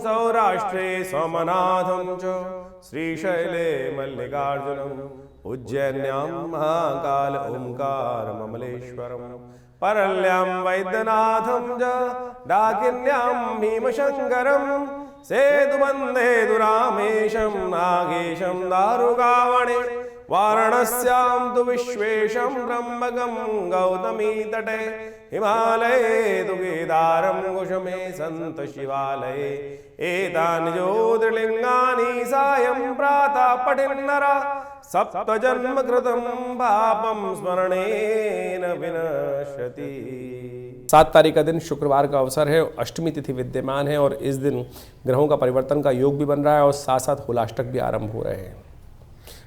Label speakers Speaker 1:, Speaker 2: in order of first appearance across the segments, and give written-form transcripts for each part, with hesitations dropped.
Speaker 1: सौराष्ट्रे सोमनाथं च श्रीशैले मल्लिकार्जुनम् उज्जैन्यां महाकाल ओंकारममलेश्वरम् परल्यां वैद्यनाथं च डाकिन्यां भीमशङ्करम् सेतुबन्धे रामेशं नागेशं दारुकावणे वाराणस्यां तु विश्वेशं त्र्यम्बकं गौतमी तटे हिमालये तु केदारं कुसुमे सन्त शिवालये एतानि ज्योतिर्लिङ्गानि सायं प्रातः पठेन्नरा सप्तजन्म कृतं पापं स्मरणेन विनश्यति। 7 तारीख का दिन शुक्रवार का अवसर है, अष्टमी तिथि विद्यमान है और इस दिन ग्रहों का परिवर्तन का योग भी बन रहा है और साथ साथ होलाष्टक भी आरंभ हो रहे हैं।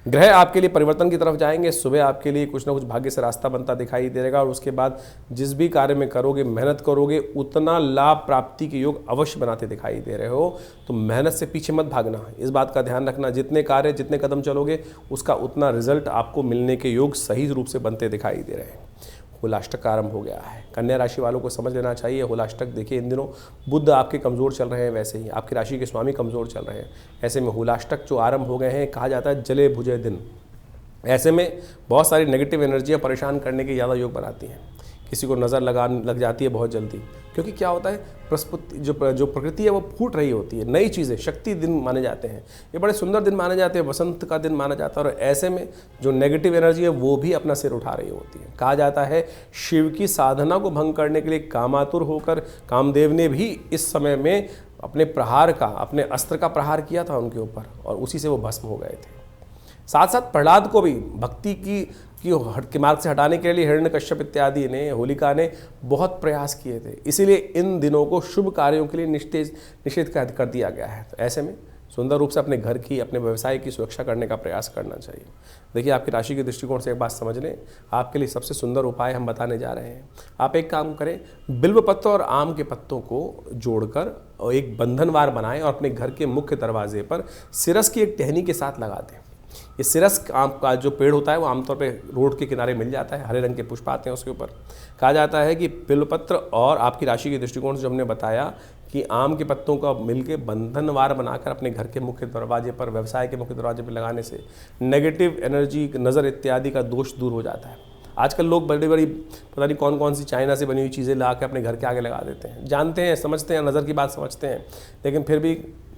Speaker 1: ग्रह आपके लिए परिवर्तन की तरफ जाएंगे। सुबह आपके लिए कुछ ना कुछ भाग्य से रास्ता बनता दिखाई दे देगा और उसके बाद जिस भी कार्य में करोगे, मेहनत करोगे, उतना लाभ प्राप्ति के योग अवश्य बनाते दिखाई दे रहे हो। तो मेहनत से पीछे मत भागना, इस बात का ध्यान रखना। जितने कार्य, जितने कदम चलोगे उसका उतना रिजल्ट आपको मिलने के योग सही रूप से बनते दिखाई दे रहे हैं। होलाष्टक आरंभ हो गया है। कन्या राशि वालों को समझ लेना चाहिए होलाष्टक, देखिए इन दिनों बुध आपके कमज़ोर चल रहे हैं, वैसे ही आपकी राशि के स्वामी कमज़ोर चल रहे हैं। ऐसे में होलाष्टक जो आरंभ हो गए हैं, कहा जाता है जले भुजे दिन। ऐसे में बहुत सारी नेगेटिव एनर्जियाँ परेशान करने के ज़्यादा योग बनाती हैं। किसी को नज़र लग जाती है बहुत जल्दी, क्योंकि क्या होता है, प्रस्फुति जो प्रकृति है वो फूट रही होती है। नई चीज़ें, शक्ति दिन माने जाते हैं, ये बड़े सुंदर दिन माने जाते हैं, वसंत का दिन माना जाता है। और ऐसे में जो नेगेटिव एनर्जी है वो भी अपना सिर उठा रही होती है। कहा जाता है शिव की साधना को भंग करने के लिए कामातुर होकर कामदेव ने भी इस समय में अपने प्रहार का, अपने अस्त्र का प्रहार किया था उनके ऊपर और उसी से वो भस्म हो गए थे। साथ साथ प्रहलाद को भी भक्ति की के मार्ग से हटाने के लिए हिरण्यकश्यप इत्यादि ने, होलिका ने बहुत प्रयास किए थे। इसीलिए इन दिनों को शुभ कार्यों के लिए निषेध कर दिया गया है। तो ऐसे में सुंदर रूप से अपने घर की, अपने व्यवसाय की सुरक्षा करने का प्रयास करना चाहिए। देखिए आपकी राशि के दृष्टिकोण से एक बात समझ लें, आपके लिए सबसे सुंदर उपाय हम बताने जा रहे हैं। आप एक काम करें, बिल्व पत्र और आम के पत्तों को जोड़कर और एक बंधनवार बनाएं और अपने घर के मुख्य दरवाजे पर सिरस की एक टहनी के साथ लगा दें। ये सिरस आम का जो पेड़ होता है वो आमतौर पे रोड के किनारे मिल जाता है, हरे रंग के पुष्प आते हैं उसके ऊपर। कहा जाता है कि बिल्वपत्र और आपकी राशि के दृष्टिकोण से जो हमने बताया कि आम के पत्तों का मिलके बंधनवार बनाकर अपने घर के मुख्य दरवाजे पर, व्यवसाय के मुख्य दरवाजे पर लगाने से नेगेटिव एनर्जी, नज़र इत्यादि का दोष दूर हो जाता है। आजकल लोग बड़ी बड़ी पता नहीं कौन कौन सी चाइना से बनी हुई चीज़ें ला के अपने घर के आगे लगा देते हैं। जानते हैं, समझते हैं, नज़र की बात समझते हैं, लेकिन फिर भी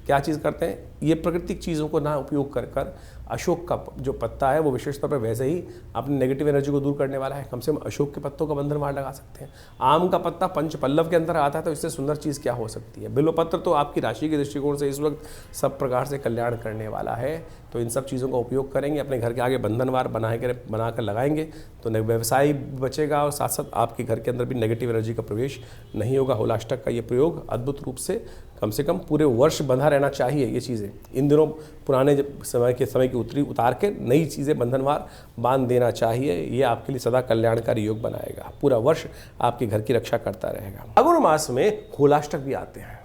Speaker 1: क्या चीज़ करते हैं, ये प्राकृतिक चीज़ों को ना उपयोग कर अशोक का जो पत्ता है वो विशेष तौर पर वैसे ही अपनी नेगेटिव एनर्जी को दूर करने वाला है। कम से कम अशोक के पत्तों का बंधनवार लगा सकते हैं। आम का पत्ता पंच पल्लव के अंदर आता है, तो इससे सुंदर चीज़ क्या हो सकती है। बिल्वपत्र तो आपकी राशि के दृष्टिकोण से इस वक्त सब प्रकार से कल्याण करने वाला है। तो इन सब चीज़ों का उपयोग करेंगे, अपने घर के आगे बंधनवार बनाकर लगाएंगे तो व्यवसाय बचेगा और साथ साथ आपके घर के अंदर भी नेगेटिव एनर्जी का प्रवेश नहीं होगा। होलाष्टक का ये प्रयोग अद्भुत रूप से कम पूरे वर्ष बंधा रहना चाहिए। ये चीज़ें इन दिनों पुराने समय की उतार के नई चीज़ें बंधनवार बांध देना चाहिए। ये आपके लिए सदा कल्याणकारी योग बनाएगा, पूरा वर्ष आपके घर की रक्षा करता रहेगा। फागुन मास में होलाष्टक भी आते हैं।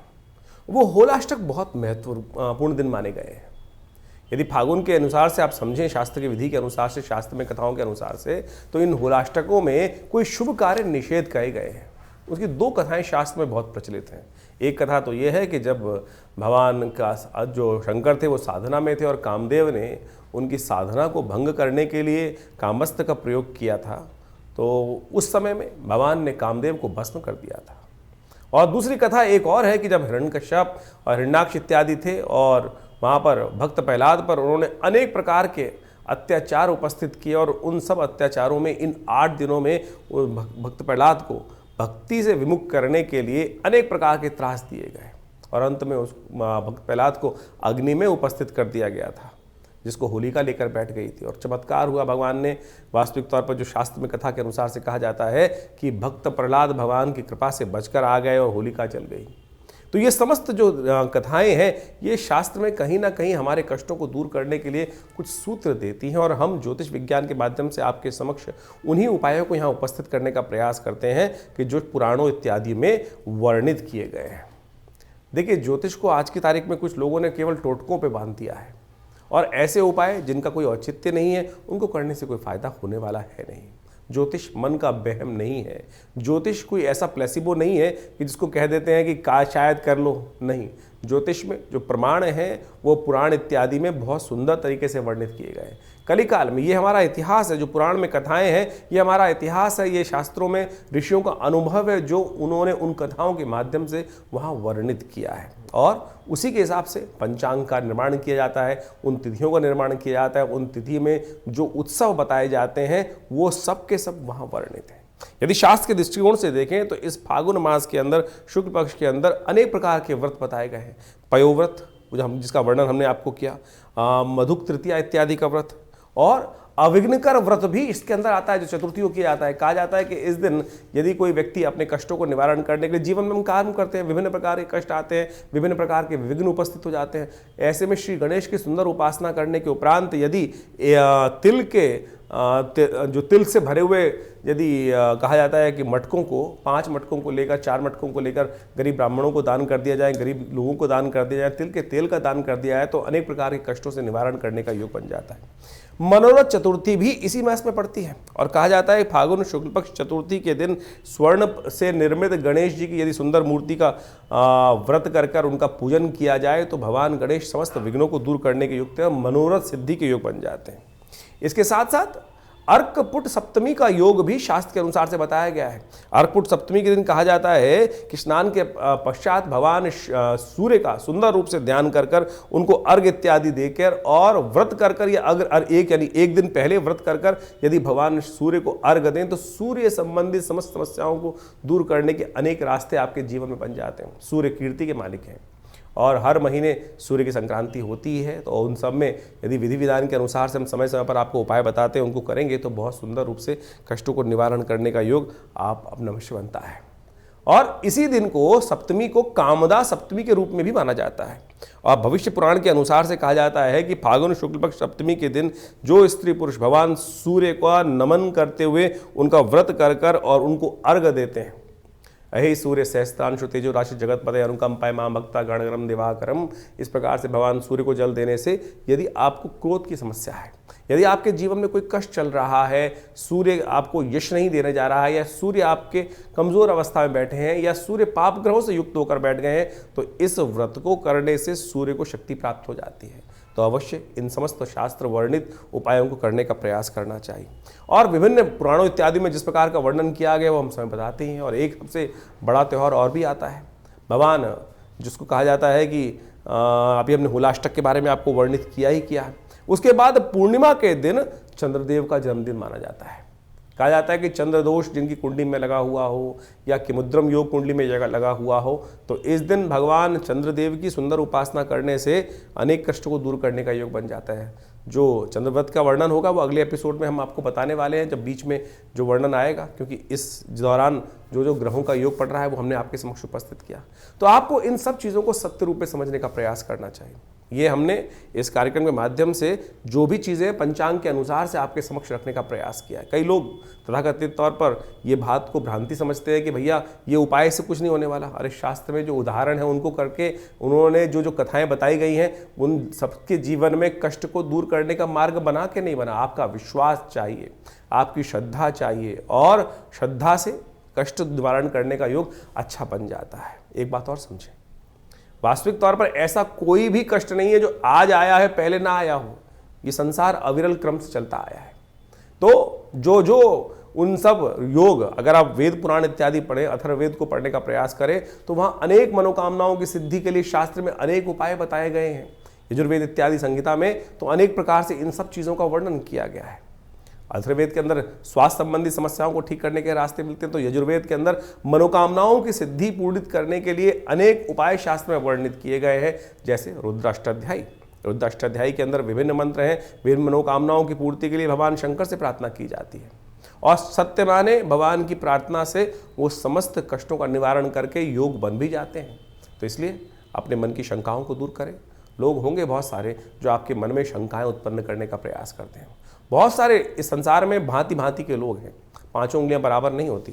Speaker 1: वो होलाष्टक बहुत महत्वपूर्ण दिन माने गए हैं। यदि फागुन के अनुसार से आप समझें, शास्त्र की विधि के अनुसार से, शास्त्र में कथाओं के अनुसार से, तो इन होलाष्टकों में कोई शुभ कार्य निषेध कहे गए हैं। उसकी 2 कथाएं शास्त्र में बहुत प्रचलित हैं। एक कथा तो ये है कि जब भगवान का जो शंकर थे वो साधना में थे और कामदेव ने उनकी साधना को भंग करने के लिए कामस्त्र का प्रयोग किया था, तो उस समय में भगवान ने कामदेव को भस्म कर दिया था। और दूसरी कथा एक और है कि जब हिरण्यकश्यप और हिरण्याक्ष इत्यादि थे और वहाँ पर भक्त प्रहलाद पर उन्होंने अनेक प्रकार के अत्याचार उपस्थित किए और उन सब अत्याचारों में इन 8 दिनों में भक्त प्रहलाद को भक्ति से विमुख करने के लिए अनेक प्रकार के त्रास दिए गए और अंत में उस भक्त प्रहलाद को अग्नि में उपस्थित कर दिया गया था, जिसको होलिका लेकर बैठ गई थी। और चमत्कार हुआ, भगवान ने वास्तविक तौर पर जो शास्त्र में कथा के अनुसार से कहा जाता है कि भक्त प्रहलाद भगवान की कृपा से बचकर आ गए और होलिका जल गई। तो ये समस्त जो कथाएं हैं ये शास्त्र में कहीं ना कहीं हमारे कष्टों को दूर करने के लिए कुछ सूत्र देती हैं और हम ज्योतिष विज्ञान के माध्यम से आपके समक्ष उन्हीं उपायों को यहाँ उपस्थित करने का प्रयास करते हैं कि जो पुराणों इत्यादि में वर्णित किए गए हैं। देखिए, ज्योतिष को आज की तारीख में कुछ लोगों ने केवल टोटकों पे बांध दिया है और ऐसे उपाय जिनका कोई औचित्य नहीं है उनको करने से कोई फायदा होने वाला है नहीं। ज्योतिष मन का वहम नहीं है। ज्योतिष कोई ऐसा प्लेसिबो नहीं है कि जिसको कह देते हैं कि शायद कर लो, नहीं। ज्योतिष में जो प्रमाण हैं वो पुराण इत्यादि में बहुत सुंदर तरीके से वर्णित किए गए हैं। कलिकाल में ये हमारा इतिहास है, जो पुराण में कथाएं हैं ये हमारा इतिहास है, ये शास्त्रों में ऋषियों का अनुभव है जो उन्होंने उन कथाओं के माध्यम से वहाँ वर्णित किया है, और उसी के हिसाब से पंचांग का निर्माण किया जाता है, उन तिथियों का निर्माण किया जाता है, उन तिथि में जो उत्सव बताए जाते हैं वो सब के सब वहाँ वर्णित हैं। यदि शास्त्र के दृष्टिकोण से देखें तो इस फागुन मास के अंदर शुक्ल पक्ष के अंदर अनेक प्रकार के व्रत बताए गए हैं। पयोव्रत जिसका वर्णन हमने आपको किया, मधुक तृतीया इत्यादि का व्रत, और अविघ्नकर व्रत भी इसके अंदर आता है जो चतुर्थियों किया जाता है। कहा जाता है कि इस दिन यदि कोई व्यक्ति अपने कष्टों को निवारण करने के लिए जीवन में हम काम करते हैं, विभिन्न प्रकार के कष्ट आते हैं, विभिन्न प्रकार के विघ्न उपस्थित हो जाते हैं, ऐसे में श्री गणेश की सुंदर उपासना करने के उपरांत यदि तिल के जो तिल से भरे हुए यदि कहा जाता है कि मटकों को 5 मटकों को लेकर 4 मटकों को लेकर गरीब ब्राह्मणों को दान कर दिया जाए, गरीब लोगों को दान कर दिया जाए, तिल के तेल का दान कर दिया जाए तो अनेक प्रकार के कष्टों से निवारण करने का योग बन जाता है। मनोरथ चतुर्थी भी इसी मास में पड़ती है, और कहा जाता है फागुन शुक्ल पक्ष चतुर्थी के दिन स्वर्ण से निर्मित गणेश जी की यदि सुंदर मूर्ति का व्रत कर कर उनका पूजन किया जाए तो भगवान गणेश समस्त विघ्नों को दूर करने के युक्त है, मनोरथ सिद्धि के योग बन जाते हैं। इसके साथ साथ अर्कपुट सप्तमी का योग भी शास्त्र के अनुसार से बताया गया है। अर्कपुट सप्तमी के दिन कहा जाता है कि स्नान के पश्चात भगवान सूर्य का सुंदर रूप से ध्यान कर कर उनको अर्घ इत्यादि देकर और व्रत कर कर, या अगर एक दिन पहले व्रत कर कर यदि भगवान सूर्य को अर्घ दें तो सूर्य संबंधित समस्त समस्याओं को दूर करने के अनेक रास्ते आपके जीवन में बन जाते हैं। सूर्य कीर्ति के मालिक हैं और हर महीने सूर्य की संक्रांति होती है, तो उन सब में यदि विधि विधान के अनुसार से हम समय समय पर आपको उपाय बताते हैं, उनको करेंगे तो बहुत सुंदर रूप से कष्टों को निवारण करने का योग आप अपना अवश्य बनता है। और इसी दिन को सप्तमी को कामदा सप्तमी के रूप में भी माना जाता है, और भविष्य पुराण के अनुसार से कहा जाता है कि फागुन शुक्ल पक्ष सप्तमी के दिन जो स्त्री पुरुष भगवान सूर्य का नमन करते हुए उनका व्रत कर कर और उनको अर्घ देते हैं, अहि सूर्य सहस्त्रांशु तेजो राशि जगतपते अनुकंपाय मां भक्ता गणगणम दिवाकरम, इस प्रकार से भगवान सूर्य को जल देने से यदि आपको क्रोध की समस्या है, यदि आपके जीवन में कोई कष्ट चल रहा है, सूर्य आपको यश नहीं देने जा रहा है, या सूर्य आपके कमजोर अवस्था में बैठे हैं, या सूर्य पाप ग्रहों से युक्त होकर बैठ गए हैं, तो इस व्रत को करने से सूर्य को शक्ति प्राप्त हो जाती है। तो अवश्य इन समस्त शास्त्र वर्णित उपायों को करने का प्रयास करना चाहिए। और विभिन्न पुराणों इत्यादि में जिस प्रकार का वर्णन किया गया वो हम समय बताते हैं। और एक सबसे बड़ा त्यौहार और भी आता है, भगवान जिसको कहा जाता है कि अभी हमने होलाष्टक के बारे में आपको वर्णित किया ही किया है। उसके बाद पूर्णिमा के दिन चंद्रदेव का जन्मदिन माना जाता है। कहा जाता है कि चंद्र दोष जिनकी कुंडली में लगा हुआ हो या किमुद्रम योग कुंडली में जगह लगा हुआ हो, तो इस दिन भगवान चंद्रदेव की सुंदर उपासना करने से अनेक कष्टों को दूर करने का योग बन जाता है। जो चंद्रव्रत का वर्णन होगा वो अगले एपिसोड में हम आपको बताने वाले हैं, जब बीच में जो वर्णन आएगा, क्योंकि इस दौरान जो ग्रहों का योग पड़ रहा है वो हमने आपके समक्ष उपस्थित किया। तो आपको इन सब चीज़ों को सत्य रूप में समझने का प्रयास करना चाहिए। ये हमने इस कार्यक्रम के माध्यम से जो भी चीज़ें पंचांग के अनुसार से आपके समक्ष रखने का प्रयास किया है। कई लोग तथाकथित तौर पर ये बात को भ्रांति समझते हैं कि भैया ये उपाय से कुछ नहीं होने वाला। अरे शास्त्र में जो उदाहरण है उनको करके उन्होंने जो कथाएं बताई गई हैं उन सबके जीवन में कष्ट को दूर करने का मार्ग बना के नहीं बना। आपका विश्वास चाहिए, आपकी श्रद्धा चाहिए, और श्रद्धा से कष्ट निवारण करने का योग अच्छा बन जाता है। एक बात और समझें, वास्तविक तौर पर ऐसा कोई भी कष्ट नहीं है जो आज आया है पहले ना आया हो। ये संसार अविरल क्रम से चलता आया है। तो जो उन सब योग, अगर आप वेद पुराण इत्यादि पढ़ें, अथर्ववेद को पढ़ने का प्रयास करें, तो वहां अनेक मनोकामनाओं की सिद्धि के लिए शास्त्र में अनेक उपाय बताए गए हैं। यजुर्वेद इत्यादि संहिता में तो अनेक प्रकार से इन सब चीजों का वर्णन किया गया है। अथर्ववेद के अंदर स्वास्थ्य संबंधी समस्याओं को ठीक करने के रास्ते मिलते हैं, तो यजुर्वेद के अंदर मनोकामनाओं की सिद्धि पूर्णित करने के लिए अनेक उपाय शास्त्र में वर्णित किए गए हैं, जैसे रुद्राष्टाध्यायी। रुद्राष्टाध्यायी के अंदर विभिन्न मंत्र हैं, विभिन्न मनोकामनाओं की पूर्ति के लिए भगवान शंकर से प्रार्थना की जाती है, और सत्य माने भगवान की प्रार्थना से वो समस्त कष्टों का निवारण करके योग बन भी जाते हैं। तो इसलिए अपने मन की शंकाओं को दूर करें। लोग होंगे बहुत सारे जो आपके मन में शंकाएं उत्पन्न करने का प्रयास करते हैं। बहुत सारे इस संसार में भांति भांति के लोग हैं, 5 उंगलियां बराबर नहीं होती।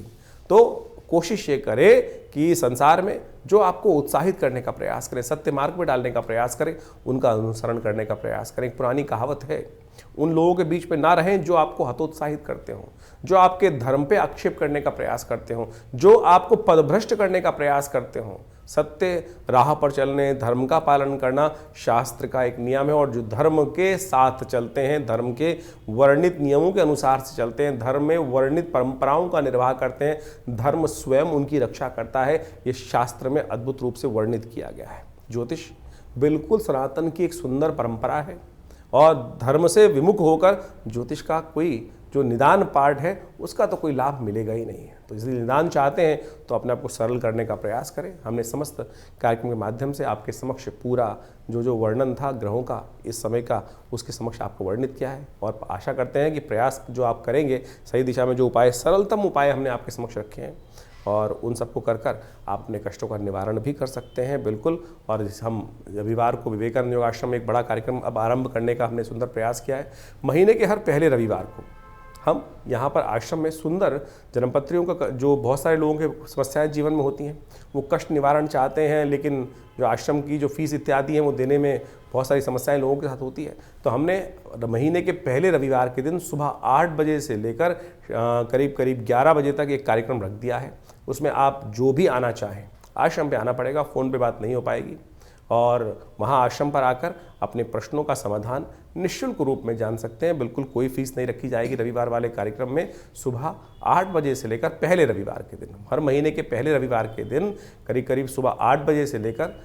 Speaker 1: तो कोशिश ये करें कि संसार में जो आपको उत्साहित करने का प्रयास करें, सत्य मार्ग में डालने का प्रयास करें, उनका अनुसरण करने का प्रयास करें। एक पुरानी कहावत है, उन लोगों के बीच में ना रहें जो आपको हतोत्साहित करते हों, जो आपके धर्म पे आक्षेप करने का प्रयास करते हों, जो आपको पदभ्रष्ट करने का प्रयास करते हों। सत्य राह पर चलने, धर्म का पालन करना शास्त्र का एक नियम है। और जो धर्म के साथ चलते हैं, धर्म के वर्णित नियमों के अनुसार से चलते हैं, धर्म में वर्णित परंपराओं का निर्वाह करते हैं, धर्म स्वयं उनकी रक्षा करता है। ये शास्त्र में अद्भुत रूप से वर्णित किया गया है। ज्योतिष बिल्कुल सनातन की एक सुंदर परंपरा है और धर्म से विमुख होकर ज्योतिष का कोई जो निदान पार्ट है उसका तो कोई लाभ मिलेगा ही नहीं है। तो इसलिए निदान चाहते हैं तो अपने आप को सरल करने का प्रयास करें। हमने समस्त कार्यक्रम के माध्यम से आपके समक्ष पूरा जो वर्णन था ग्रहों का इस समय का, उसके समक्ष आपको वर्णित किया है और आशा करते हैं कि प्रयास जो आप करेंगे सही दिशा में, जो उपाय सरलतम उपाय हमने आपके समक्ष रखे हैं और उन सबको कर आप अपने कष्टों का निवारण भी कर सकते हैं बिल्कुल। और हम रविवार को विवेकानंद योगाश्रम में एक बड़ा कार्यक्रम अब आरंभ करने का हमने सुंदर प्रयास किया है। महीने के हर पहले रविवार को हम यहाँ पर आश्रम में सुंदर जन्मपत्रियों का, जो बहुत सारे लोगों के समस्याएं जीवन में होती हैं, वो कष्ट निवारण चाहते हैं लेकिन जो आश्रम की जो फीस इत्यादि हैं वो देने में बहुत सारी समस्याएं लोगों के साथ होती है। तो हमने महीने के पहले रविवार के दिन सुबह 8 बजे से लेकर करीब 11 बजे तक एक कार्यक्रम रख दिया है। उसमें आप जो भी आना चाहें आश्रम पे आना पड़ेगा, फ़ोन पे बात नहीं हो पाएगी और वहाँ आश्रम पर आकर अपने प्रश्नों का समाधान निःशुल्क रूप में जान सकते हैं। बिल्कुल कोई फीस नहीं रखी जाएगी रविवार वाले कार्यक्रम में। सुबह 8 बजे से लेकर पहले रविवार के दिन, हर महीने के पहले रविवार के दिन करीब सुबह 8 बजे से लेकर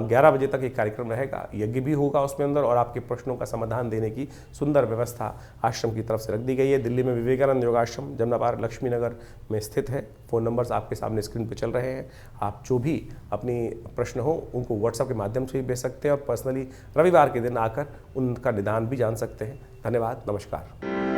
Speaker 1: 11 बजे तक एक कार्यक्रम रहेगा। यज्ञ भी होगा उसमें अंदर और आपके प्रश्नों का समाधान देने की सुंदर व्यवस्था आश्रम की तरफ से रख दी गई है। दिल्ली में विवेकानंद योगाश्रम जमुना पार लक्ष्मी नगर में स्थित है। फ़ोन नंबर्स आपके सामने स्क्रीन पर चल रहे हैं। आप जो भी अपनी प्रश्न हो उनको व्हाट्सएप के माध्यम से भी भेज सकते हैं और पर्सनली रविवार के दिन आकर उनका निदान भी जान सकते हैं। धन्यवाद, नमस्कार।